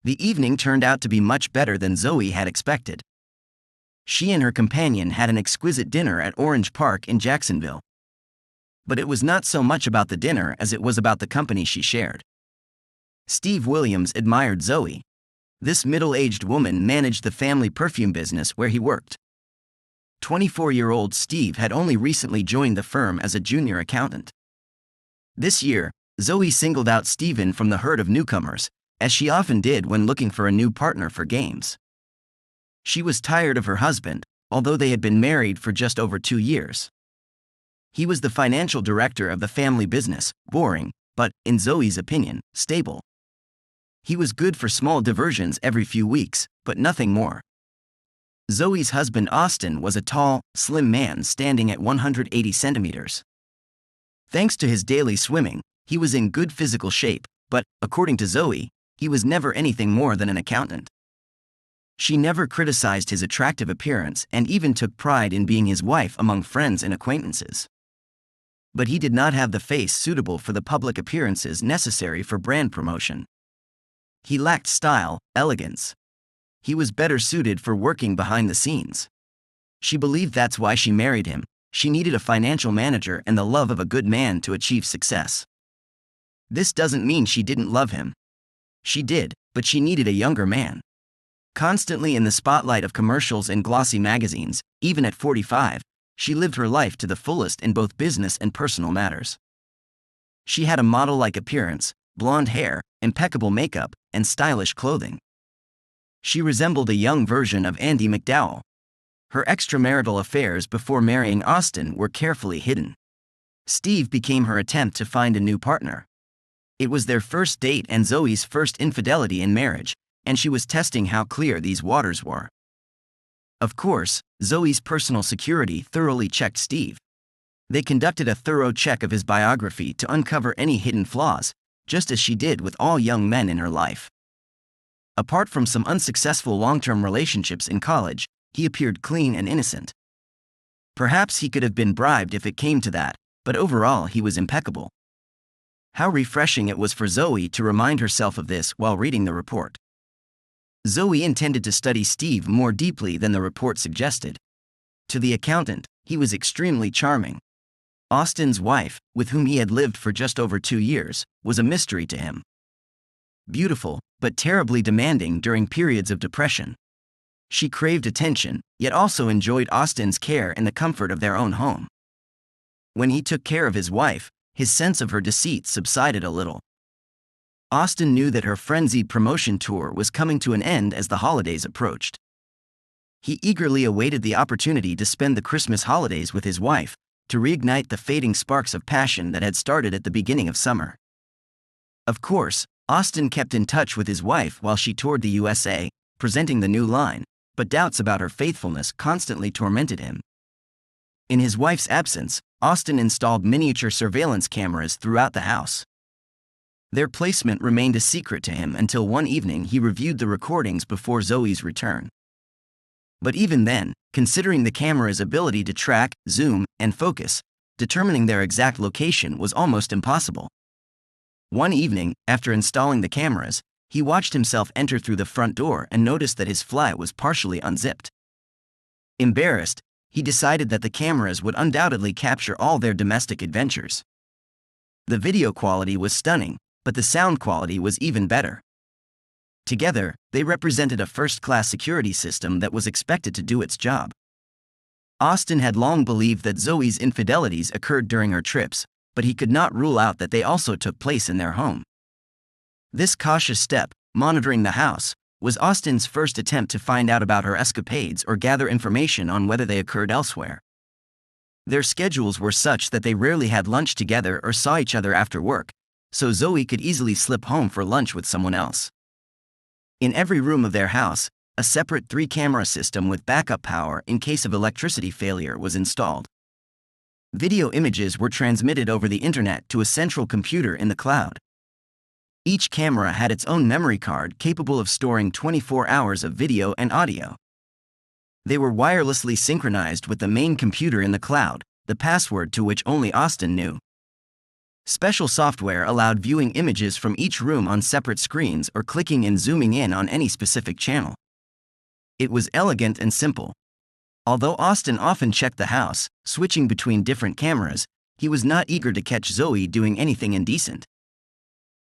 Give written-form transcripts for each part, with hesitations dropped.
The evening turned out to be much better than Zoe had expected. She and her companion had an exquisite dinner at Orange Park in Jacksonville. But it was not so much about the dinner as it was about the company she shared. Steve Williams admired Zoe. This middle-aged woman managed the family perfume business where he worked. 24-year-old Steve had only recently joined the firm as a junior accountant. This year, Zoe singled out Steven from the herd of newcomers, as she often did when looking for a new partner for games. She was tired of her husband, although they had been married for just over 2 years. He was the financial director of the family business, boring, but, in Zoe's opinion, stable. He was good for small diversions every few weeks, but nothing more. Zoe's husband Austin was a tall, slim man standing at 180 centimeters. Thanks to his daily swimming, he was in good physical shape, but, according to Zoe, he was never anything more than an accountant. She never criticized his attractive appearance and even took pride in being his wife among friends and acquaintances. But he did not have the face suitable for the public appearances necessary for brand promotion. He lacked style, elegance. He was better suited for working behind the scenes. She believed that's why she married him. She needed a financial manager and the love of a good man to achieve success. This doesn't mean she didn't love him. She did, but she needed a younger man. Constantly in the spotlight of commercials and glossy magazines, even at 45, she lived her life to the fullest in both business and personal matters. She had a model-like appearance, blonde hair, impeccable makeup, and stylish clothing. She resembled a young version of Andie MacDowell. Her extramarital affairs before marrying Austin were carefully hidden. Steve became her attempt to find a new partner. It was their first date and Zoe's first infidelity in marriage, and she was testing how clear these waters were. Of course, Zoe's personal security thoroughly checked Steve. They conducted a thorough check of his biography to uncover any hidden flaws, just as she did with all young men in her life. Apart from some unsuccessful long-term relationships in college, he appeared clean and innocent. Perhaps he could have been bribed if it came to that, but overall he was impeccable. How refreshing it was for Zoe to remind herself of this while reading the report. Zoe intended to study Steve more deeply than the report suggested. To the accountant, he was extremely charming. Austin's wife, with whom he had lived for just over 2 years, was a mystery to him. Beautiful, but terribly demanding during periods of depression. She craved attention, yet also enjoyed Austin's care and the comfort of their own home. When he took care of his wife, his sense of her deceit subsided a little. Austin knew that her frenzied promotion tour was coming to an end as the holidays approached. He eagerly awaited the opportunity to spend the Christmas holidays with his wife, to reignite the fading sparks of passion that had started at the beginning of summer. Of course, Austin kept in touch with his wife while she toured the USA, presenting the new line, but doubts about her faithfulness constantly tormented him. In his wife's absence, Austin installed miniature surveillance cameras throughout the house. Their placement remained a secret to him until one evening he reviewed the recordings before Zoe's return. But even then, considering the camera's ability to track, zoom, and focus, determining their exact location was almost impossible. One evening, after installing the cameras, he watched himself enter through the front door and noticed that his flat was partially unzipped. Embarrassed, he decided that the cameras would undoubtedly capture all their domestic adventures. The video quality was stunning, but the sound quality was even better. Together, they represented a first-class security system that was expected to do its job. Austin had long believed that Zoe's infidelities occurred during her trips, but he could not rule out that they also took place in their home. This cautious step, monitoring the house, was Austin's first attempt to find out about her escapades or gather information on whether they occurred elsewhere. Their schedules were such that they rarely had lunch together or saw each other after work, so Zoe could easily slip home for lunch with someone else. In every room of their house, a separate 3-camera system with backup power in case of electricity failure was installed. Video images were transmitted over the internet to a central computer in the cloud. Each camera had its own memory card capable of storing 24 hours of video and audio. They were wirelessly synchronized with the main computer in the cloud, the password to which only Austin knew. Special software allowed viewing images from each room on separate screens or clicking and zooming in on any specific channel. It was elegant and simple. Although Austin often checked the house, switching between different cameras, he was not eager to catch Zoe doing anything indecent.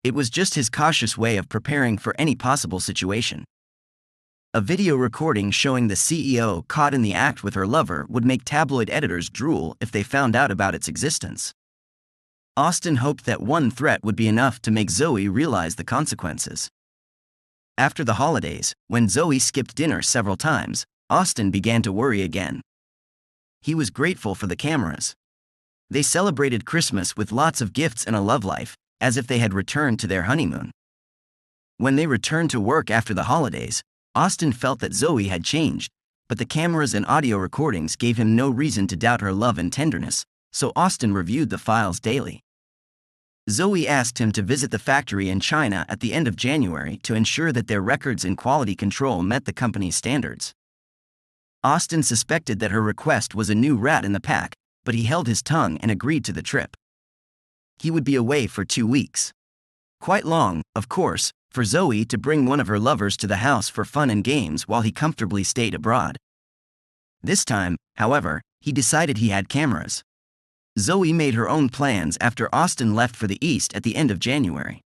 It was just his cautious way of preparing for any possible situation. A video recording showing the CEO caught in the act with her lover would make tabloid editors drool if they found out about its existence. Austin hoped that one threat would be enough to make Zoe realize the consequences. After the holidays, when Zoe skipped dinner several times, Austin began to worry again. He was grateful for the cameras. They celebrated Christmas with lots of gifts and a love life, as if they had returned to their honeymoon. When they returned to work after the holidays, Austin felt that Zoe had changed, but the cameras and audio recordings gave him no reason to doubt her love and tenderness, so Austin reviewed the files daily. Zoe asked him to visit the factory in China at the end of January to ensure that their records and quality control met the company's standards. Austin suspected that her request was a new rat in the pack, but he held his tongue and agreed to the trip. He would be away for 2 weeks. Quite long, of course, for Zoe to bring one of her lovers to the house for fun and games while he comfortably stayed abroad. This time, however, he decided he had cameras. Zoe made her own plans after Austin left for the East at the end of January.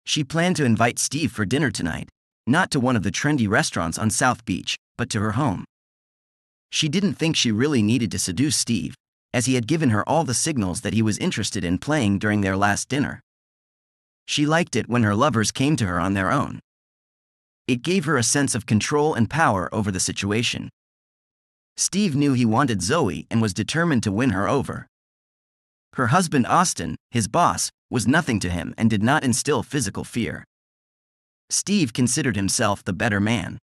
She planned to invite Steve for dinner tonight, not to one of the trendy restaurants on South Beach, but to her home. She didn't think she really needed to seduce Steve, as he had given her all the signals that he was interested in playing during their last dinner. She liked it when her lovers came to her on their own. It gave her a sense of control and power over the situation. Steve knew he wanted Zoe and was determined to win her over. Her husband Austin, his boss, was nothing to him and did not instill physical fear. Steve considered himself the better man.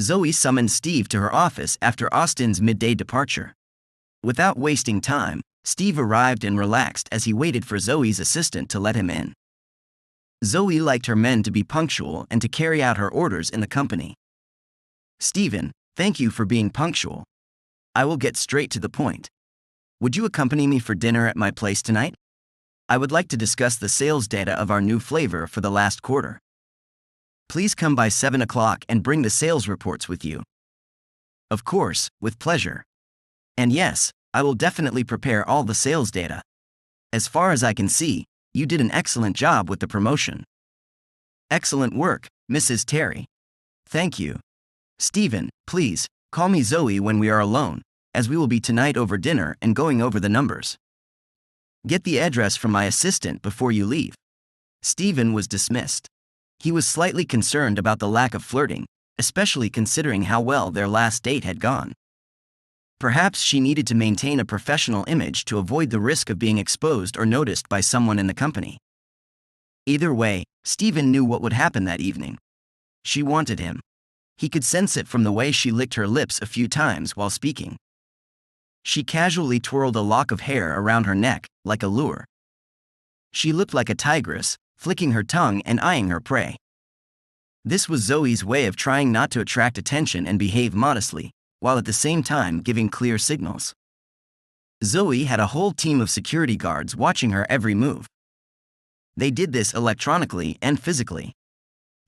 Zoe summoned Steve to her office after Austin's midday departure. Without wasting time, Steve arrived and relaxed as he waited for Zoe's assistant to let him in. Zoe liked her men to be punctual and to carry out her orders in the company. "Stephen, thank you for being punctual. I will get straight to the point. Would you accompany me for dinner at my place tonight? I would like to discuss the sales data of our new flavor for the last quarter. Please come by 7 o'clock and bring the sales reports with you." "Of course, with pleasure. And yes, I will definitely prepare all the sales data. As far as I can see, you did an excellent job with the promotion." "Excellent work, Mrs. Terry. Thank you. Stephen, please, call me Zoe when we are alone, as we will be tonight over dinner and going over the numbers. Get the address from my assistant before you leave." Stephen was dismissed. He was slightly concerned about the lack of flirting, especially considering how well their last date had gone. Perhaps she needed to maintain a professional image to avoid the risk of being exposed or noticed by someone in the company. Either way, Stephen knew what would happen that evening. She wanted him. He could sense it from the way she licked her lips a few times while speaking. She casually twirled a lock of hair around her neck, like a lure. She looked like a tigress, flicking her tongue and eyeing her prey. This was Zoe's way of trying not to attract attention and behave modestly, while at the same time giving clear signals. Zoe had a whole team of security guards watching her every move. They did this electronically and physically.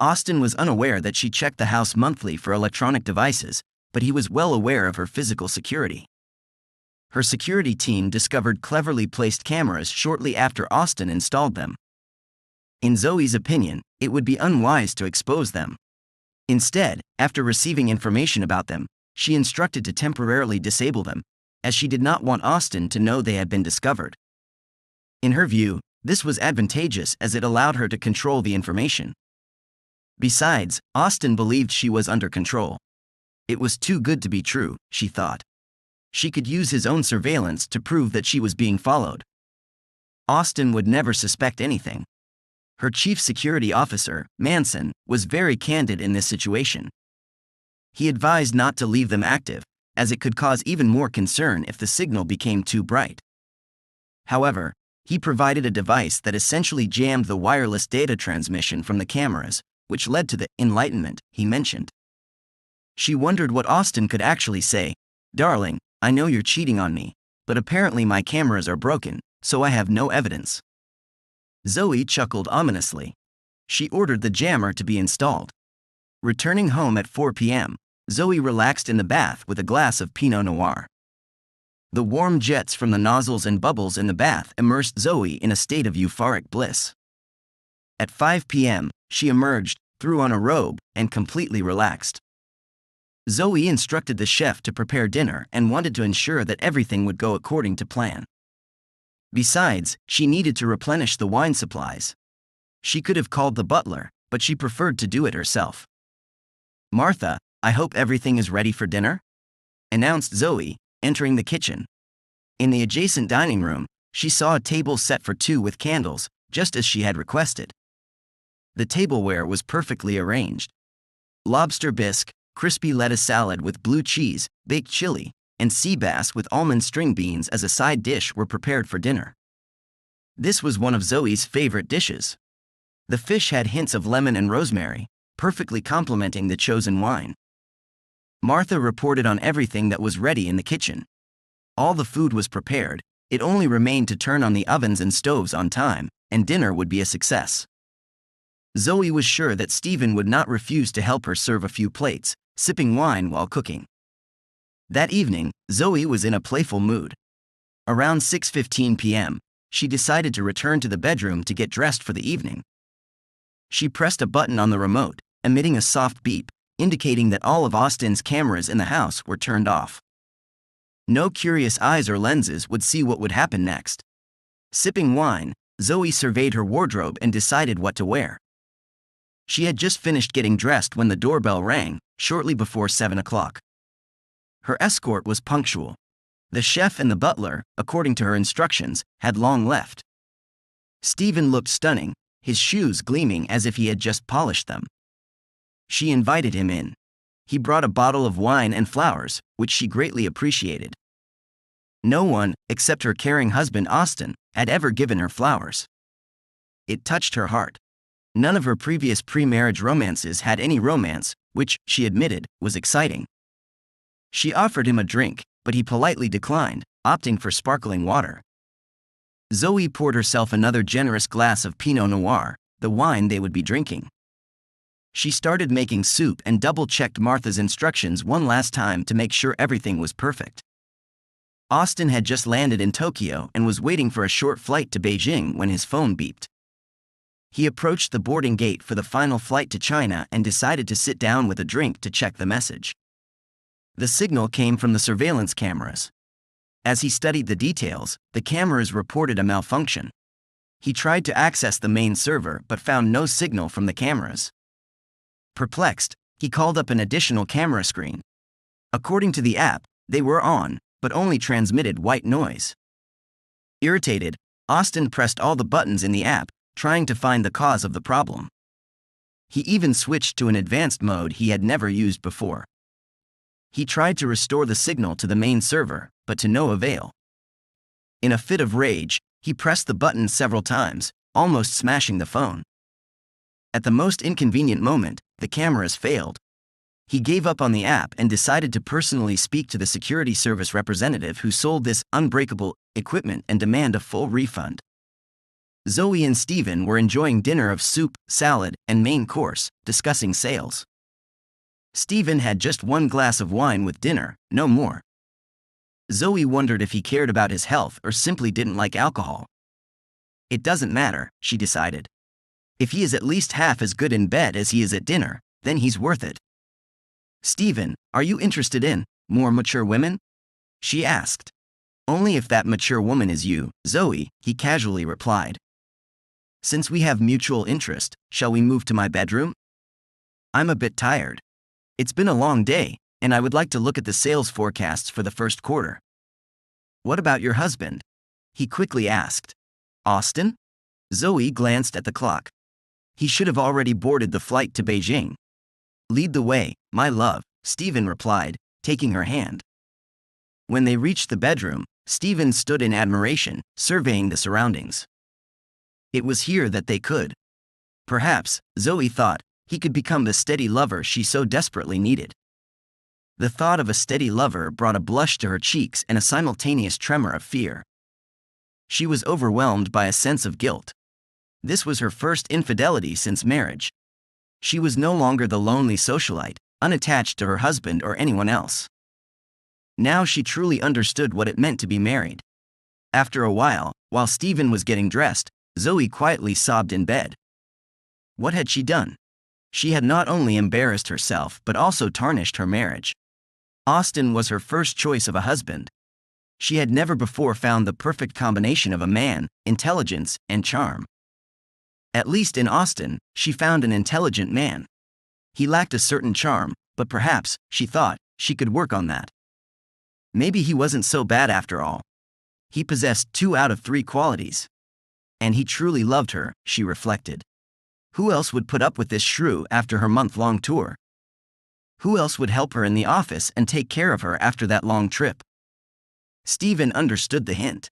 Austin was unaware that she checked the house monthly for electronic devices, but he was well aware of her physical security. Her security team discovered cleverly placed cameras shortly after Austin installed them. In Zoe's opinion, it would be unwise to expose them. Instead, after receiving information about them, she instructed to temporarily disable them, as she did not want Austin to know they had been discovered. In her view, this was advantageous as it allowed her to control the information. Besides, Austin believed she was under control. It was too good to be true, she thought. She could use his own surveillance to prove that she was being followed. Austin would never suspect anything. Her chief security officer, Manson, was very candid in this situation. He advised not to leave them active, as it could cause even more concern if the signal became too bright. However, he provided a device that essentially jammed the wireless data transmission from the cameras, which led to the enlightenment he mentioned. She wondered what Austin could actually say. "Darling, I know you're cheating on me, but apparently my cameras are broken, so I have no evidence." Zoe chuckled ominously. She ordered the jammer to be installed. Returning home at 4 p.m., Zoe relaxed in the bath with a glass of Pinot Noir. The warm jets from the nozzles and bubbles in the bath immersed Zoe in a state of euphoric bliss. At 5 p.m., she emerged, threw on a robe, and completely relaxed. Zoe instructed the chef to prepare dinner and wanted to ensure that everything would go according to plan. Besides, she needed to replenish the wine supplies. She could have called the butler, but she preferred to do it herself. "Martha, I hope everything is ready for dinner?" announced Zoe, entering the kitchen. In the adjacent dining room, she saw a table set for two with candles, just as she had requested. The tableware was perfectly arranged. Lobster bisque, crispy lettuce salad with blue cheese, baked chili, and sea bass with almond string beans as a side dish were prepared for dinner. This was one of Zoe's favorite dishes. The fish had hints of lemon and rosemary, perfectly complementing the chosen wine. Martha reported on everything that was ready in the kitchen. All the food was prepared, it only remained to turn on the ovens and stoves on time, and dinner would be a success. Zoe was sure that Stephen would not refuse to help her serve a few plates, sipping wine while cooking. That evening, Zoe was in a playful mood. Around 6:15 p.m., she decided to return to the bedroom to get dressed for the evening. She pressed a button on the remote, emitting a soft beep, indicating that all of Austin's cameras in the house were turned off. No curious eyes or lenses would see what would happen next. Sipping wine, Zoe surveyed her wardrobe and decided what to wear. She had just finished getting dressed when the doorbell rang, shortly before 7 o'clock. Her escort was punctual. The chef and the butler, according to her instructions, had long left. Stephen looked stunning, his shoes gleaming as if he had just polished them. She invited him in. He brought a bottle of wine and flowers, which she greatly appreciated. No one, except her caring husband Austin, had ever given her flowers. It touched her heart. None of her previous pre-marriage romances had any romance, which, she admitted, was exciting. She offered him a drink, but he politely declined, opting for sparkling water. Zoe poured herself another generous glass of Pinot Noir, the wine they would be drinking. She started making soup and double-checked Martha's instructions one last time to make sure everything was perfect. Austin had just landed in Tokyo and was waiting for a short flight to Beijing when his phone beeped. He approached the boarding gate for the final flight to China and decided to sit down with a drink to check the message. The signal came from the surveillance cameras. As he studied the details, the cameras reported a malfunction. He tried to access the main server but found no signal from the cameras. Perplexed, he called up an additional camera screen. According to the app, they were on, but only transmitted white noise. Irritated, Austin pressed all the buttons in the app, trying to find the cause of the problem. He even switched to an advanced mode he had never used before. He tried to restore the signal to the main server, but to no avail. In a fit of rage, he pressed the button several times, almost smashing the phone. At the most inconvenient moment, the cameras failed. He gave up on the app and decided to personally speak to the security service representative who sold this unbreakable equipment and demand a full refund. Zoe and Stephen were enjoying dinner of soup, salad, and main course, discussing sales. Stephen had just one glass of wine with dinner, no more. Zoe wondered if he cared about his health or simply didn't like alcohol. It doesn't matter, she decided. If he is at least half as good in bed as he is at dinner, then he's worth it. "Stephen, are you interested in more mature women?" she asked. "Only if that mature woman is you, Zoe," he casually replied. "Since we have mutual interest, shall we move to my bedroom? I'm a bit tired. It's been a long day, and I would like to look at the sales forecasts for the first quarter." "What about your husband?" he quickly asked. "Austin?" Zoe glanced at the clock. "He should have already boarded the flight to Beijing." "Lead the way, my love," Stephen replied, taking her hand. When they reached the bedroom, Stephen stood in admiration, surveying the surroundings. It was here that they could. Perhaps, Zoe thought, he could become the steady lover she so desperately needed. The thought of a steady lover brought a blush to her cheeks and a simultaneous tremor of fear. She was overwhelmed by a sense of guilt. This was her first infidelity since marriage. She was no longer the lonely socialite, unattached to her husband or anyone else. Now she truly understood what it meant to be married. After a while Stephen was getting dressed, Zoe quietly sobbed in bed. What had she done? She had not only embarrassed herself but also tarnished her marriage. Austin was her first choice of a husband. She had never before found the perfect combination of a man, intelligence, and charm. At least in Austin, she found an intelligent man. He lacked a certain charm, but perhaps, she thought, she could work on that. Maybe he wasn't so bad after all. He possessed 2 out of 3 qualities. And he truly loved her, she reflected. Who else would put up with this shrew after her month-long tour? Who else would help her in the office and take care of her after that long trip? Stephen understood the hint.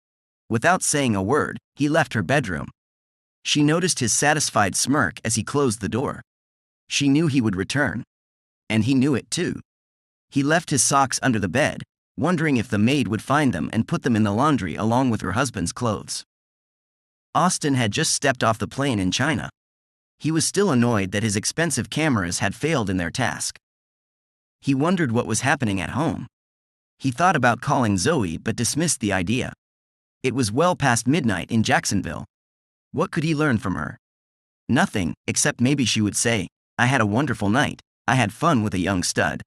Without saying a word, he left her bedroom. She noticed his satisfied smirk as he closed the door. She knew he would return. And he knew it too. He left his socks under the bed, wondering if the maid would find them and put them in the laundry along with her husband's clothes. Austin had just stepped off the plane in China. He was still annoyed that his expensive cameras had failed in their task. He wondered what was happening at home. He thought about calling Zoe but dismissed the idea. It was well past midnight in Jacksonville. What could he learn from her? Nothing, except maybe she would say, "I had a wonderful night, I had fun with a young stud."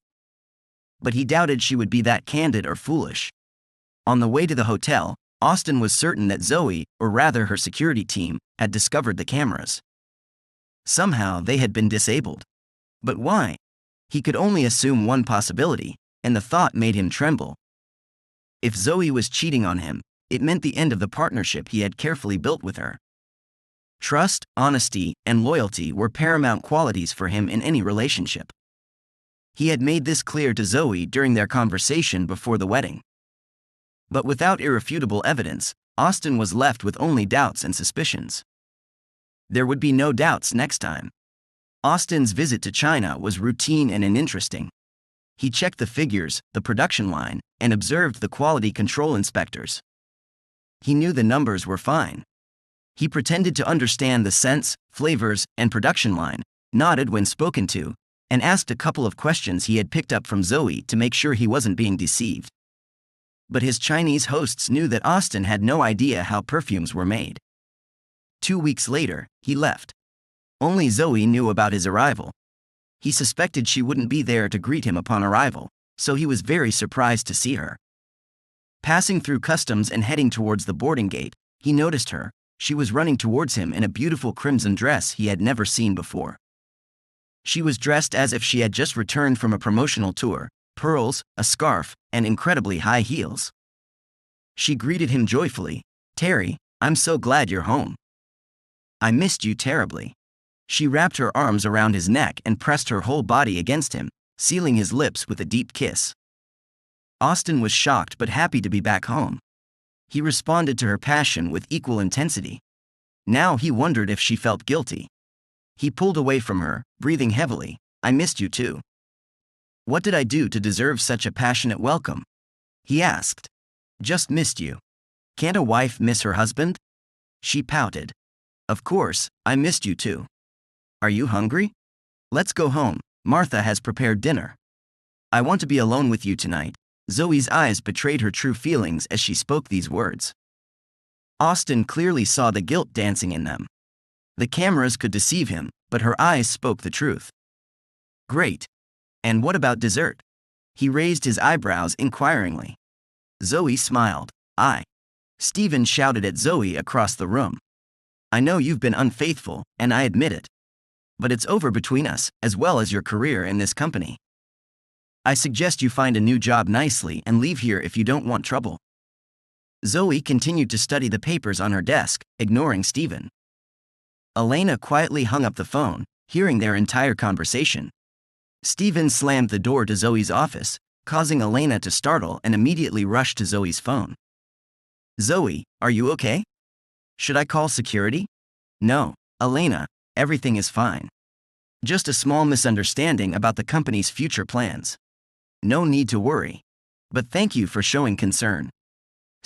But he doubted she would be that candid or foolish. On the way to the hotel, Austin was certain that Zoe, or rather her security team, had discovered the cameras. Somehow they had been disabled. But why? He could only assume one possibility, and the thought made him tremble. If Zoe was cheating on him, it meant the end of the partnership he had carefully built with her. Trust, honesty, and loyalty were paramount qualities for him in any relationship. He had made this clear to Zoe during their conversation before the wedding. But without irrefutable evidence, Austin was left with only doubts and suspicions. There would be no doubts next time. Austin's visit to China was routine and uninteresting. He checked the figures, the production line, and observed the quality control inspectors. He knew the numbers were fine. He pretended to understand the scents, flavors, and production line, nodded when spoken to, and asked a couple of questions he had picked up from Zoe to make sure he wasn't being deceived. But his Chinese hosts knew that Austin had no idea how perfumes were made. 2 weeks later, he left. Only Zoe knew about his arrival. He suspected she wouldn't be there to greet him upon arrival, so he was very surprised to see her. Passing through customs and heading towards the boarding gate, he noticed her. She was running towards him in a beautiful crimson dress he had never seen before. She was dressed as if she had just returned from a promotional tour, pearls, a scarf, and incredibly high heels. She greeted him joyfully. "Terry, I'm so glad you're home. I missed you terribly." She wrapped her arms around his neck and pressed her whole body against him, sealing his lips with a deep kiss. Austin was shocked but happy to be back home. He responded to her passion with equal intensity. Now he wondered if she felt guilty. He pulled away from her, breathing heavily. "I missed you too." "What did I do to deserve such a passionate welcome?" he asked. "Just missed you. Can't a wife miss her husband?" She pouted. "Of course, I missed you too. Are you hungry? Let's go home. Martha has prepared dinner. I want to be alone with you tonight." Zoe's eyes betrayed her true feelings as she spoke these words. Austin clearly saw the guilt dancing in them. The cameras could deceive him, but her eyes spoke the truth. "Great. And what about dessert?" He raised his eyebrows inquiringly. Zoe smiled. Stephen shouted at Zoe across the room. "I know you've been unfaithful, and I admit it. But it's over between us, as well as your career in this company. I suggest you find a new job nicely and leave here if you don't want trouble." Zoe continued to study the papers on her desk, ignoring Stephen. Elena quietly hung up the phone, hearing their entire conversation. Stephen slammed the door to Zoe's office, causing Elena to startle and immediately rush to Zoe's phone. "Zoe, are you okay? Should I call security?" "No, Elena, everything is fine. Just a small misunderstanding about the company's future plans. No need to worry. But thank you for showing concern."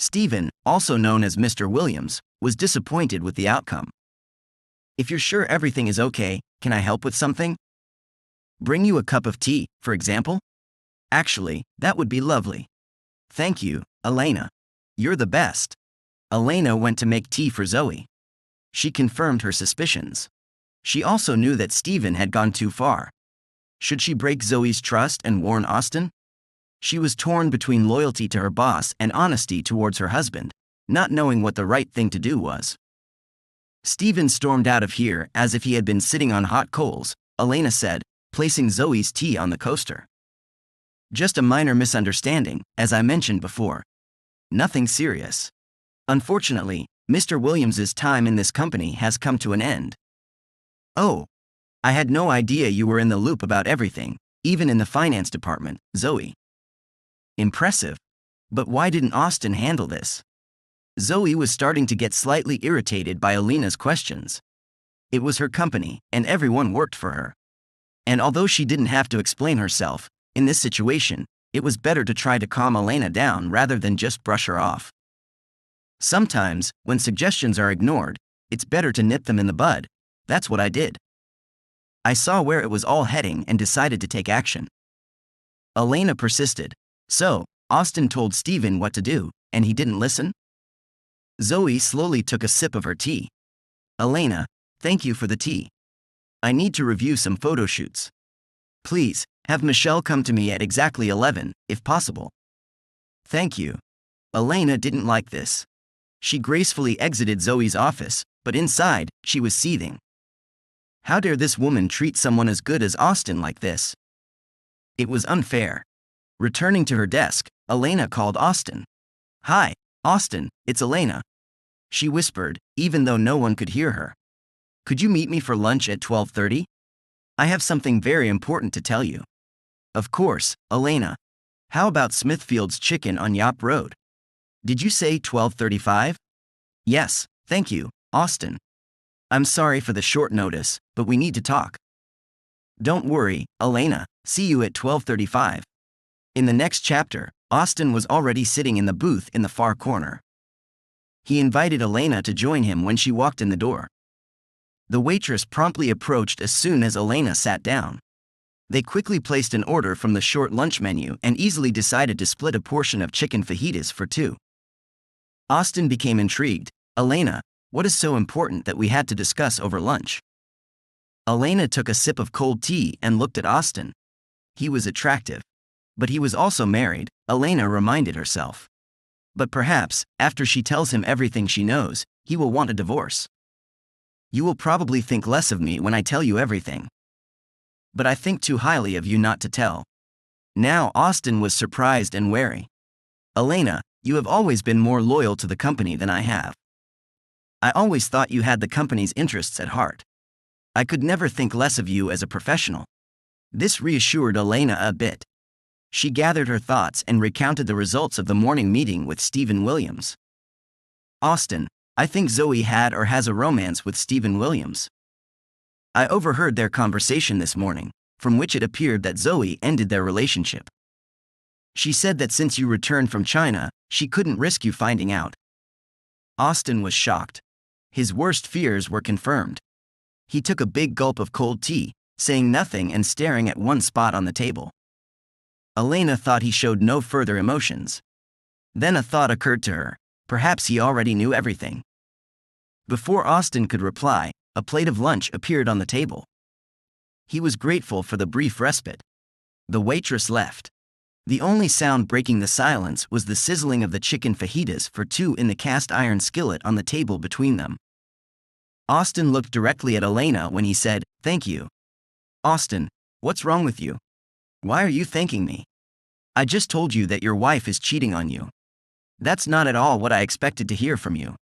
Stephen, also known as Mr. Williams, was disappointed with the outcome. If you're sure everything is okay, can I help with something? Bring you a cup of tea, for example? Actually, that would be lovely. Thank you, Elena. You're the best. Elena went to make tea for Zoe. She confirmed her suspicions. She also knew that Stephen had gone too far. Should she break Zoe's trust and warn Austin? She was torn between loyalty to her boss and honesty towards her husband, not knowing what the right thing to do was. Stephen stormed out of here as if he had been sitting on hot coals, Elena said, placing Zoe's tea on the coaster. Just a minor misunderstanding, as I mentioned before. Nothing serious. Unfortunately, Mr. Williams's time in this company has come to an end. Oh. I had no idea you were in the loop about everything, even in the finance department, Zoe. Impressive. But why didn't Austin handle this? Zoe was starting to get slightly irritated by Elena's questions. It was her company, and everyone worked for her. And although she didn't have to explain herself, in this situation, it was better to try to calm Elena down rather than just brush her off. Sometimes, when suggestions are ignored, it's better to nip them in the bud. That's what I did. I saw where it was all heading and decided to take action. Elena persisted. So, Austin told Stephen what to do, and he didn't listen? Zoe slowly took a sip of her tea. Elena, thank you for the tea. I need to review some photo shoots. Please, have Michelle come to me at exactly 11, if possible. Thank you. Elena didn't like this. She gracefully exited Zoe's office, but inside, she was seething. How dare this woman treat someone as good as Austin like this? It was unfair. Returning to her desk, Elena called Austin. Hi, Austin, it's Elena. She whispered, even though no one could hear her. Could you meet me for lunch at 12:30? I have something very important to tell you. Of course, Elena. How about Smithfield's Chicken on Yop Road? Did you say 12:35? Yes, thank you, Austin. I'm sorry for the short notice, but we need to talk. Don't worry, Elena, see you at 12:35. In the next chapter, Austin was already sitting in the booth in the far corner. He invited Elena to join him when she walked in the door. The waitress promptly approached as soon as Elena sat down. They quickly placed an order from the short lunch menu and easily decided to split a portion of chicken fajitas for two. Austin became intrigued. Elena, what is so important that we had to discuss over lunch? Elena took a sip of cold tea and looked at Austin. He was attractive. But he was also married, Elena reminded herself. But perhaps, after she tells him everything she knows, he will want a divorce. You will probably think less of me when I tell you everything. But I think too highly of you not to tell. Now Austin was surprised and wary. Elena, you have always been more loyal to the company than I have. I always thought you had the company's interests at heart. I could never think less of you as a professional. This reassured Elena a bit. She gathered her thoughts and recounted the results of the morning meeting with Stephen Williams. Austin, I think Zoe had or has a romance with Stephen Williams. I overheard their conversation this morning, from which it appeared that Zoe ended their relationship. She said that since you returned from China, she couldn't risk you finding out. Austin was shocked. His worst fears were confirmed. He took a big gulp of cold tea, saying nothing and staring at one spot on the table. Elena thought he showed no further emotions. Then a thought occurred to her. Perhaps he already knew everything. Before Austin could reply, a plate of lunch appeared on the table. He was grateful for the brief respite. The waitress left. The only sound breaking the silence was the sizzling of the chicken fajitas for two in the cast iron skillet on the table between them. Austin looked directly at Elena when he said, "Thank you." Austin, what's wrong with you? Why are you thanking me? I just told you that your wife is cheating on you. That's not at all what I expected to hear from you.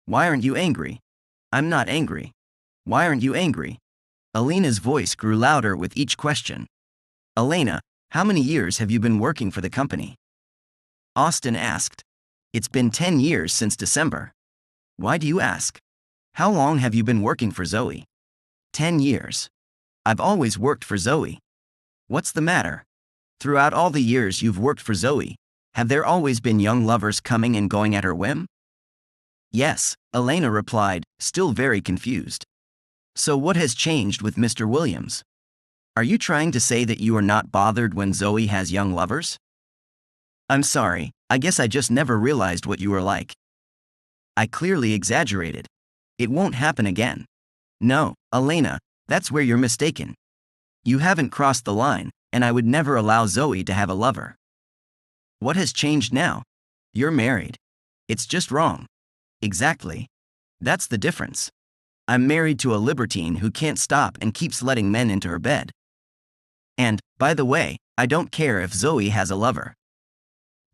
Why aren't you angry? I'm not angry. Why aren't you angry? Elena's voice grew louder with each question. Elena, how many years have you been working for the company? Austin asked. It's been 10 years since December. Why do you ask? How long have you been working for Zoe? 10 years. I've always worked for Zoe. What's the matter? Throughout all the years you've worked for Zoe, Have there always been young lovers coming and going at her whim? Yes, Elena replied, still very confused. So what has changed with Mr. Williams? Are you trying to say that you are not bothered when Zoe has young lovers? I'm sorry, I guess I just never realized what you were like. I clearly exaggerated. It won't happen again. No, Elena, that's where you're mistaken. You haven't crossed the line, and I would never allow Zoe to have a lover. What has changed now? You're married. It's just wrong. Exactly. That's the difference. I'm married to a libertine who can't stop and keeps letting men into her bed. And, by the way, I don't care if Zoe has a lover.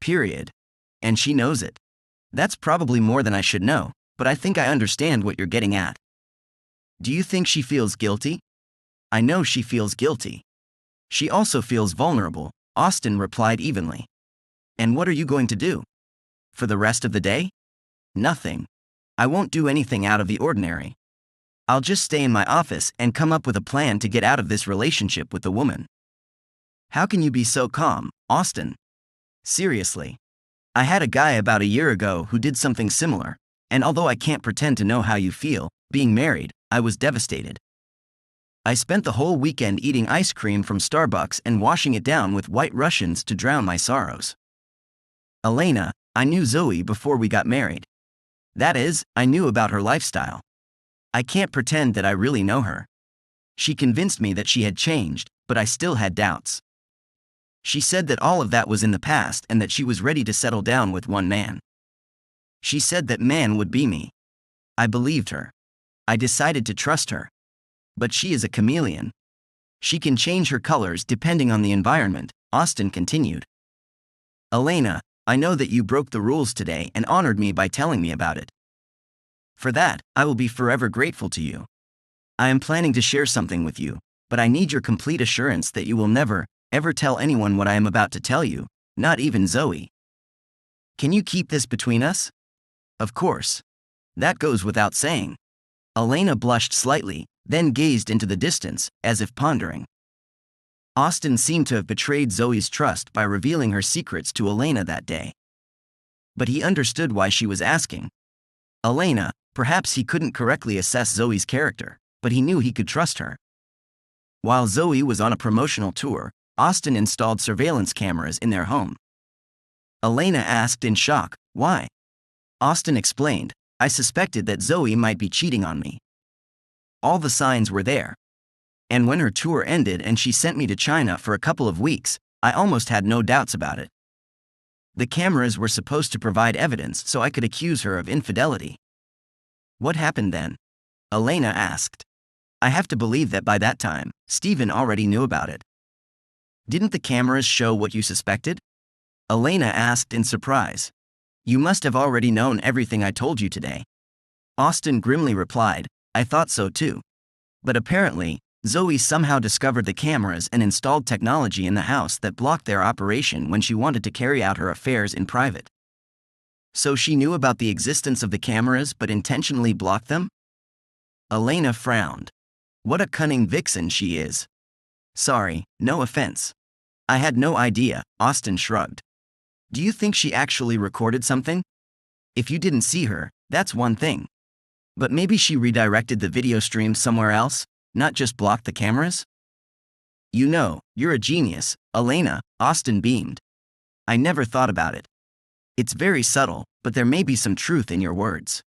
Period. And she knows it. That's probably more than I should know, but I think I understand what you're getting at. Do you think she feels guilty? I know she feels guilty. She also feels vulnerable, Austin replied evenly. And what are you going to do? For the rest of the day? Nothing. I won't do anything out of the ordinary. I'll just stay in my office and come up with a plan to get out of this relationship with the woman. How can you be so calm, Austin? Seriously. I had a guy about a year ago who did something similar, and although I can't pretend to know how you feel, being married, I was devastated. I spent the whole weekend eating ice cream from Starbucks and washing it down with White Russians to drown my sorrows. Elena, I knew Zoe before we got married. That is, I knew about her lifestyle. I can't pretend that I really know her. She convinced me that she had changed, but I still had doubts. She said that all of that was in the past and that she was ready to settle down with one man. She said that man would be me. I believed her. I decided to trust her. But she is a chameleon. She can change her colors depending on the environment, Austin continued. Elena, I know that you broke the rules today and honored me by telling me about it. For that, I will be forever grateful to you. I am planning to share something with you, but I need your complete assurance that you will never, ever tell anyone what I am about to tell you, not even Zoe. Can you keep this between us? Of course. That goes without saying. Elena blushed slightly, then gazed into the distance, as if pondering. Austin seemed to have betrayed Zoe's trust by revealing her secrets to Elena that day. But he understood why she was asking. Elena, perhaps he couldn't correctly assess Zoe's character, but he knew he could trust her. While Zoe was on a promotional tour, Austin installed surveillance cameras in their home. Elena asked in shock, why? Austin explained, I suspected that Zoe might be cheating on me. All the signs were there. And when her tour ended and she sent me to China for a couple of weeks, I almost had no doubts about it. The cameras were supposed to provide evidence so I could accuse her of infidelity. What happened then? Elena asked. I have to believe that by that time, Stephen already knew about it. Didn't the cameras show what you suspected? Elena asked in surprise. You must have already known everything I told you today. Austin grimly replied, I thought so too. But apparently, Zoe somehow discovered the cameras and installed technology in the house that blocked their operation when she wanted to carry out her affairs in private. So she knew about the existence of the cameras but intentionally blocked them? Elena frowned. What a cunning vixen she is. Sorry, no offense. I had no idea, Austin shrugged. Do you think she actually recorded something? If you didn't see her, that's one thing. But maybe she redirected the video stream somewhere else, not just blocked the cameras? You know, you're a genius, Elena, Austin beamed. I never thought about it. It's very subtle, but there may be some truth in your words.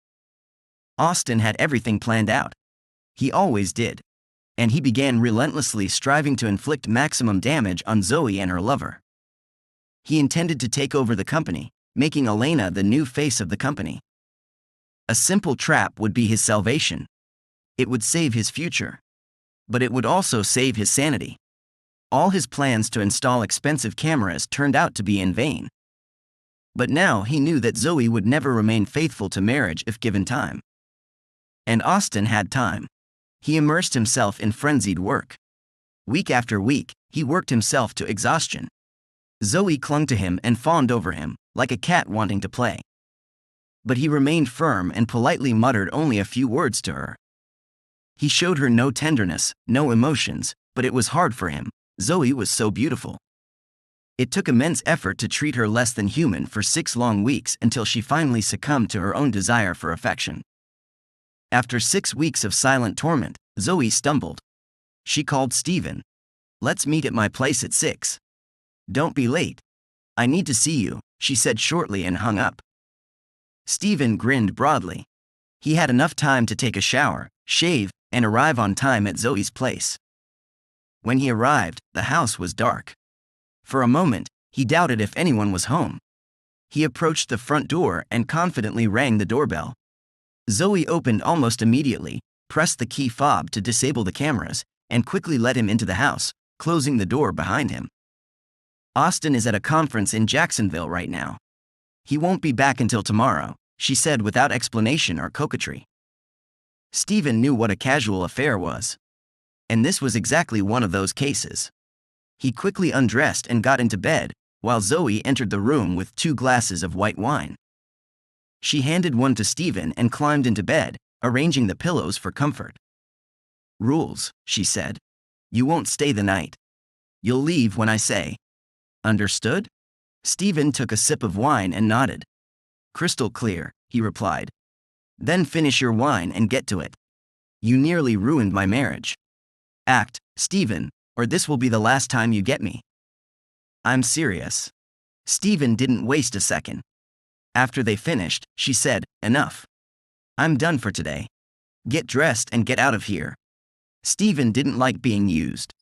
Austin had everything planned out. He always did. And he began relentlessly striving to inflict maximum damage on Zoe and her lover. He intended to take over the company, making Elena the new face of the company. A simple trap would be his salvation. It would save his future. But it would also save his sanity. All his plans to install expensive cameras turned out to be in vain. But now he knew that Zoe would never remain faithful to marriage if given time. And Austin had time. He immersed himself in frenzied work. Week after week, he worked himself to exhaustion. Zoe clung to him and fawned over him, like a cat wanting to play. But he remained firm and politely muttered only a few words to her. He showed her no tenderness, no emotions, but it was hard for him. Zoe was so beautiful. It took immense effort to treat her less than human for 6 long weeks until she finally succumbed to her own desire for affection. After 6 weeks of silent torment, Zoe stumbled. She called Stephen. "Let's meet at my place at 6. Don't be late. I need to see you," she said shortly and hung up. Stephen grinned broadly. He had enough time to take a shower, shave, and arrive on time at Zoe's place. When he arrived, the house was dark. For a moment, he doubted if anyone was home. He approached the front door and confidently rang the doorbell. Zoe opened almost immediately, pressed the key fob to disable the cameras, and quickly let him into the house, closing the door behind him. "Austin is at a conference in Jacksonville right now. He won't be back until tomorrow," she said without explanation or coquetry. Stephen knew what a casual affair was. And this was exactly one of those cases. He quickly undressed and got into bed, while Zoe entered the room with 2 glasses of white wine. She handed one to Stephen and climbed into bed, arranging the pillows for comfort. "Rules," she said. "You won't stay the night. You'll leave when I say. Understood?" Stephen took a sip of wine and nodded. "Crystal clear," he replied. "Then finish your wine and get to it. You nearly ruined my marriage. Act, Stephen, or this will be the last time you get me." "I'm serious." Stephen didn't waste a second. After they finished, she said, "Enough. I'm done for today. Get dressed and get out of here." Stephen didn't like being used.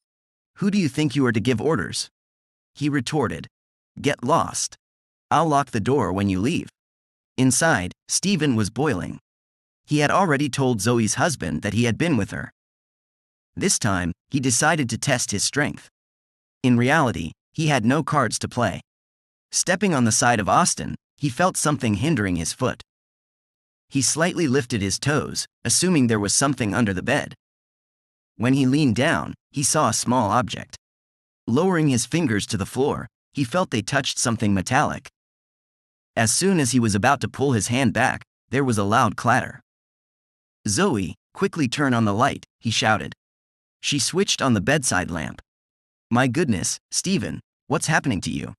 "Who do you think you are to give orders?" He retorted. "Get lost. I'll lock the door when you leave." Inside, Stephen was boiling. He had already told Zoe's husband that he had been with her. This time, he decided to test his strength. In reality, he had no cards to play. Stepping on the side of Austin, he felt something hindering his foot. He slightly lifted his toes, assuming there was something under the bed. When he leaned down, he saw a small object. Lowering his fingers to the floor, he felt they touched something metallic. As soon as he was about to pull his hand back, there was a loud clatter. "Zoe, quickly turn on the light," he shouted. She switched on the bedside lamp. "My goodness, Stephen, what's happening to you?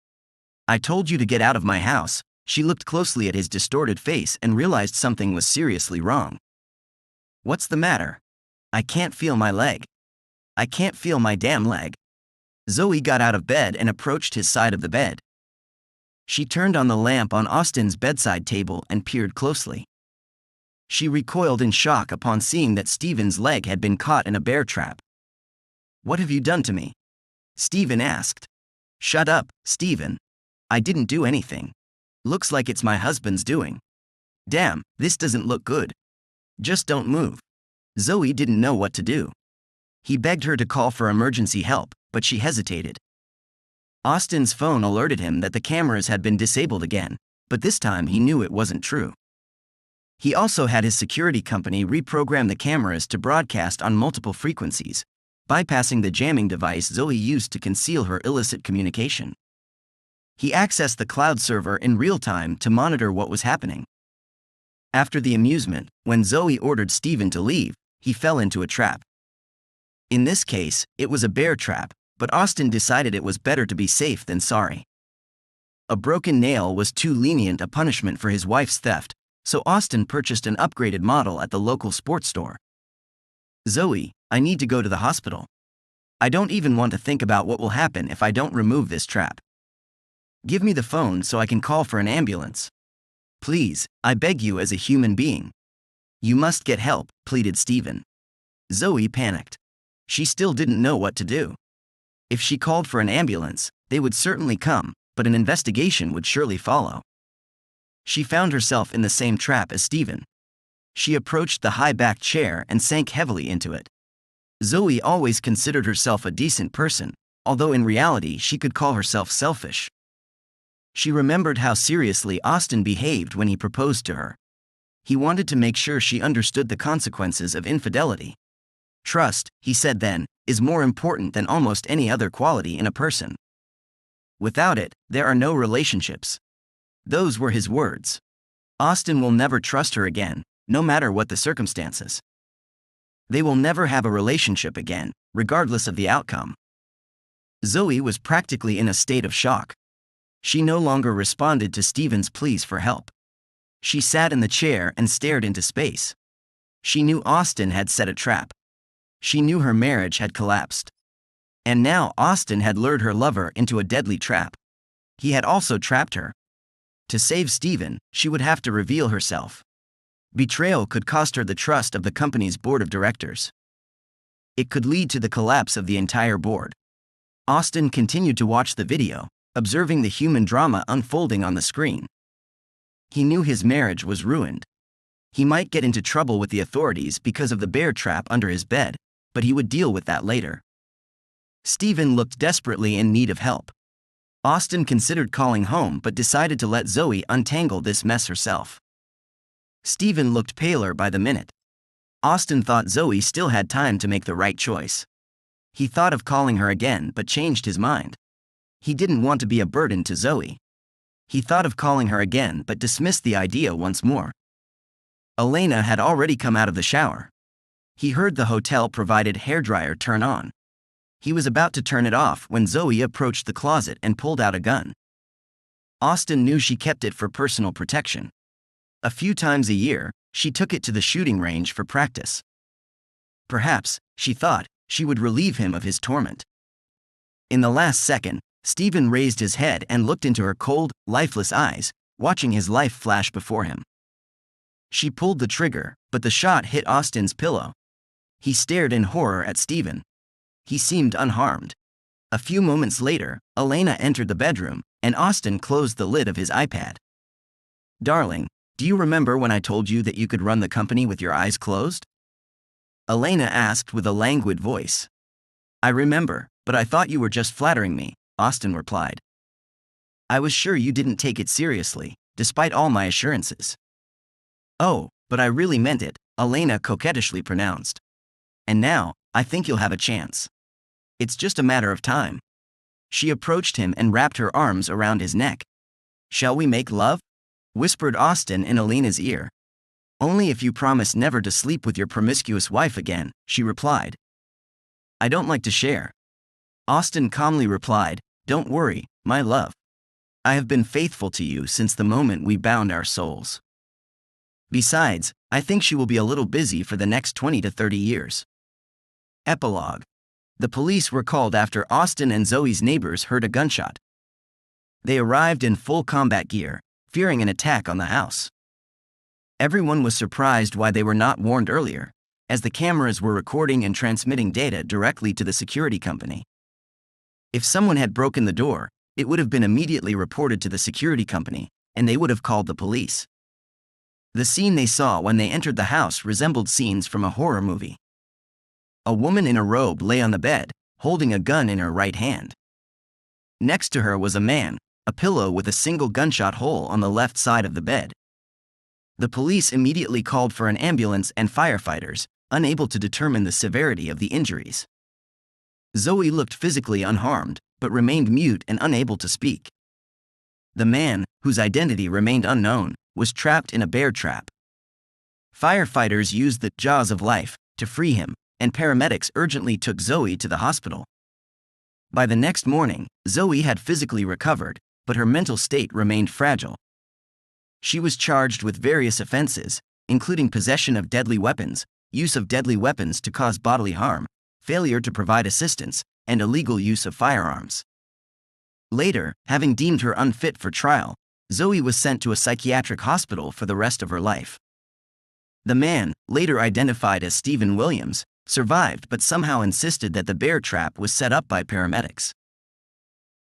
I told you to get out of my house." She looked closely at his distorted face and realized something was seriously wrong. "What's the matter? I can't feel my leg. I can't feel my damn leg." Zoe got out of bed and approached his side of the bed. She turned on the lamp on Austin's bedside table and peered closely. She recoiled in shock upon seeing that Stephen's leg had been caught in a bear trap. "What have you done to me?" Stephen asked. "Shut up, Stephen. I didn't do anything. Looks like it's my husband's doing. Damn, this doesn't look good. Just don't move." Zoe didn't know what to do. He begged her to call for emergency help, but she hesitated. Austin's phone alerted him that the cameras had been disabled again, but this time he knew it wasn't true. He also had his security company reprogram the cameras to broadcast on multiple frequencies, bypassing the jamming device Zoe used to conceal her illicit communication. He accessed the cloud server in real time to monitor what was happening. After the amusement, when Zoe ordered Stephen to leave, he fell into a trap. In this case, it was a bear trap, but Austin decided it was better to be safe than sorry. A broken nail was too lenient a punishment for his wife's theft, so Austin purchased an upgraded model at the local sports store. "Zoe, I need to go to the hospital. I don't even want to think about what will happen if I don't remove this trap. Give me the phone so I can call for an ambulance. Please, I beg you as a human being. You must get help," pleaded Stephen. Zoe panicked. She still didn't know what to do. If she called for an ambulance, they would certainly come, but an investigation would surely follow. She found herself in the same trap as Stephen. She approached the high-backed chair and sank heavily into it. Zoe always considered herself a decent person, although in reality she could call herself selfish. She remembered how seriously Austin behaved when he proposed to her. He wanted to make sure she understood the consequences of infidelity. "Trust," he said then, "is more important than almost any other quality in a person. Without it, there are no relationships." Those were his words. Austin will never trust her again, no matter what the circumstances. They will never have a relationship again, regardless of the outcome. Zoe was practically in a state of shock. She no longer responded to Stephen's pleas for help. She sat in the chair and stared into space. She knew Austin had set a trap. She knew her marriage had collapsed. And now Austin had lured her lover into a deadly trap. He had also trapped her. To save Stephen, she would have to reveal herself. Betrayal could cost her the trust of the company's board of directors. It could lead to the collapse of the entire board. Austin continued to watch the video, observing the human drama unfolding on the screen. He knew his marriage was ruined. He might get into trouble with the authorities because of the bear trap under his bed, but he would deal with that later. Stephen looked desperately in need of help. Austin considered calling home but decided to let Zoe untangle this mess herself. Stephen looked paler by the minute. Austin thought Zoe still had time to make the right choice. He thought of calling her again but changed his mind. He didn't want to be a burden to Zoe. He thought of calling her again but dismissed the idea once more. Elena had already come out of the shower. He heard the hotel-provided hairdryer turn on. He was about to turn it off when Zoe approached the closet and pulled out a gun. Austin knew she kept it for personal protection. A few times a year, she took it to the shooting range for practice. Perhaps, she thought, she would relieve him of his torment. In the last second, Stephen raised his head and looked into her cold, lifeless eyes, watching his life flash before him. She pulled the trigger, but the shot hit Austin's pillow. He stared in horror at Stephen. He seemed unharmed. A few moments later, Elena entered the bedroom, and Austin closed the lid of his iPad. "Darling, do you remember when I told you that you could run the company with your eyes closed?" Elena asked with a languid voice. "I remember, but I thought you were just flattering me," Austin replied. "I was sure you didn't take it seriously, despite all my assurances." "Oh, but I really meant it," Elena coquettishly pronounced. "And now, I think you'll have a chance. It's just a matter of time." She approached him and wrapped her arms around his neck. "Shall we make love?" whispered Austin in Elena's ear. "Only if you promise never to sleep with your promiscuous wife again," she replied. "I don't like to share." Austin calmly replied, "Don't worry, my love. I have been faithful to you since the moment we bound our souls. Besides, I think she will be a little busy for the next 20 to 30 years. Epilogue. The police were called after Austin and Zoe's neighbors heard a gunshot. They arrived in full combat gear, fearing an attack on the house. Everyone was surprised why they were not warned earlier, as the cameras were recording and transmitting data directly to the security company. If someone had broken the door, it would have been immediately reported to the security company, and they would have called the police. The scene they saw when they entered the house resembled scenes from a horror movie. A woman in a robe lay on the bed, holding a gun in her right hand. Next to her was a man, a pillow with a single gunshot hole on the left side of the bed. The police immediately called for an ambulance and firefighters, unable to determine the severity of the injuries. Zoe looked physically unharmed, but remained mute and unable to speak. The man, whose identity remained unknown, was trapped in a bear trap. Firefighters used the jaws of life to free him, and paramedics urgently took Zoe to the hospital. By the next morning, Zoe had physically recovered, but her mental state remained fragile. She was charged with various offenses, including possession of deadly weapons, use of deadly weapons to cause bodily harm, failure to provide assistance, and illegal use of firearms. Later, having deemed her unfit for trial, Zoe was sent to a psychiatric hospital for the rest of her life. The man, later identified as Stephen Williams, survived but somehow insisted that the bear trap was set up by paramedics.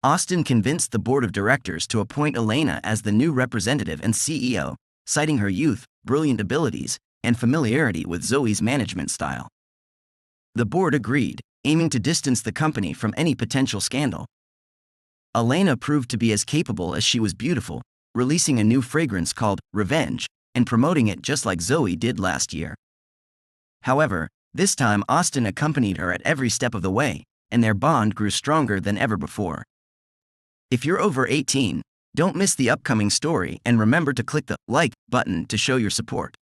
Austin convinced the board of directors to appoint Elena as the new representative and CEO, citing her youth, brilliant abilities, and familiarity with Zoe's management style. The board agreed, aiming to distance the company from any potential scandal. Elena proved to be as capable as she was beautiful, releasing a new fragrance called Revenge, and promoting it just like Zoe did last year. However, this time Austin accompanied her at every step of the way, and their bond grew stronger than ever before. If you're over 18, don't miss the upcoming story and remember to click the like button to show your support.